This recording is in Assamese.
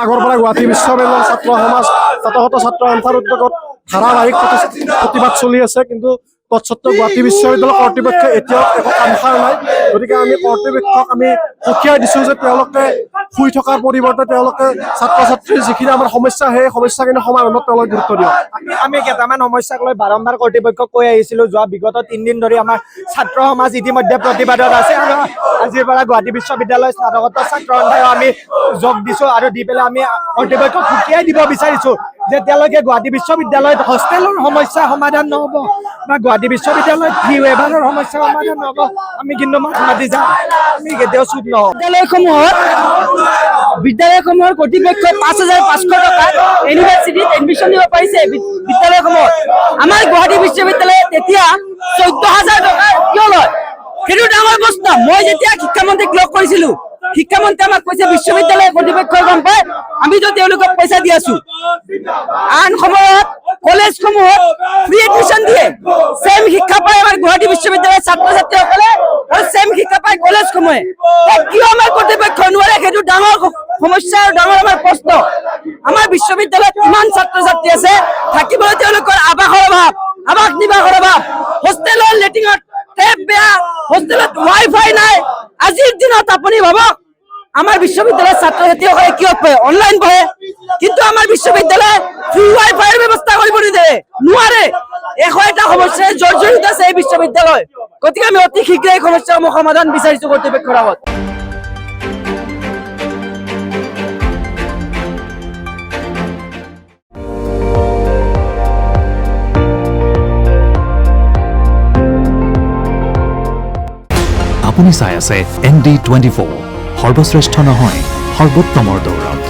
আগৰপৰা গুৱাহাটী বিশ্ববিদ্যালয়ৰ ছাত্ৰ সমাজ শত ছাত্ৰ সন্থাৰ উদ্যোগত ধাৰাবাহিক প্ৰতিবাদ চলি আছে, কিন্তু তৎসত্ত্বেও গুৱাহাটী বিশ্ববিদ্যালয় কৰ্তৃপক্ষই এতিয়াও একো কাম সাৰ নাই। গতিকে আমি কৰ্তৃপক্ষক আমি সকীয়াই দিছোঁ যে তেওঁলোকে শুই থকাৰ পৰিৱৰ্তে তেওঁলোকে ছাত্ৰ ছাত্ৰীৰ যিখিনি আমাৰ সমস্যা, সেই সমস্যাখিনি সমাধানত তেওঁলোকে গুৰুত্ব দিয়ক। আমি কেইটামান সমস্যাক লৈ বাৰম্বাৰ কৰ্তৃপক্ষক কৈ আহিছিলোঁ। যোৱা বিগত 3 দিন ধৰি আমাৰ ছাত্ৰ সমাজ ইতিমধ্যে প্ৰতিবাদত আছে আৰু আজিৰ পৰা গুৱাহাটী বিশ্ববিদ্যালয়ৰ স্নাতকোত্তৰ ছাত্ৰ সন্থাই আমি যোগ দিছোঁ আৰু দি পেলাই আমি কৰ্তৃপক্ষক সকীয়াই দিব বিচাৰিছোঁ যে তেওঁলোকে গুৱাহাটী বিশ্ববিদ্যালয়ত হোষ্টেলৰ সমস্যা সমাধান নহ'ব বা গুৱাহাটী বিশ্ববিদ্যালয়ত ফি ৱেইভাৰৰ সমস্যা সমাধান নহ'ব, আমি কিন্তু মাতি যাম, আমি কেতিয়াও চুপ নহওঁ। বিদ্যালয়সমূহৰ কৰ্তৃপক্ষই 5,500 টকা ইউনিভাৰ্চিটিত এডমিশ্যন দিব পাৰিছে। বিদ্যালয়সমূহত আমাৰ গুৱাহাটী বিশ্ববিদ্যালয়ে তেতিয়া 14,000 টকা কিয় লয়? সেইটো ডাঙৰ প্ৰশ্ন। মই যেতিয়া শিক্ষামন্ত্ৰীক লগ কৰিছিলো, শিক্ষামন্ত্ৰী আমাক কৈছে বিশ্ববিদ্যালয় কৰ্তৃপক্ষই গম পায়, আমিতো তেওঁলোকক পইচা দি আছো। আন সময়ত কলেজসমূহত ফ্ৰী এডমিশ্যন দিয়ে, ছেম শিক্ষা পায় আমাৰ গুৱাহাটী বিশ্ববিদ্যালয়ৰ ছাত্ৰ ছাত্ৰীসকলে আৰু ছেম শিক্ষা পায় কলেজসমূহে। কিয় আমাৰ কৰ্তৃপক্ষ নোৱাৰে? সেইটো ডাঙৰ সমস্যা আৰু ডাঙৰ আমাৰ প্ৰশ্ন। আমাৰ বিশ্ববিদ্যালয়ত কিমান ছাত্ৰ ছাত্ৰী আছে, থাকিবলৈ তেওঁলোকৰ আৱাসৰ অভাৱ, আৱাস নিবাসৰ অভাৱ, হোষ্টেলৰ লেট্ৰিনত টেপ বেয়া, হোষ্টেলত ৱাইফাই নাই। আজিৰ দিনত আপুনি ভাবক আমাৰ বিশ্ববিদ্যালয়ৰ ছাত্ৰ ছাত্ৰীসকলে কিয় পঢ়ে? অনলাইন পঢ়ে, কিন্তু আমাৰ বিশ্ববিদ্যালয়ে ফ্ৰী ৱাইফাইৰ ব্যৱস্থা কৰিব নোৱাৰে। 100টা সমস্যাৰে জৰ্জৰিত আছে এই বিশ্ববিদ্যালয়। গতিকে আমি অতি শীঘ্ৰে এই সমস্যাসমূহ সমাধান বিচাৰিছো কৰ্তৃপক্ষৰ আগত। আপুনি চাই আছে ND24, সৰ্বশ্ৰেষ্ঠ নহয় সৰ্বোত্তমৰ দৌৰত।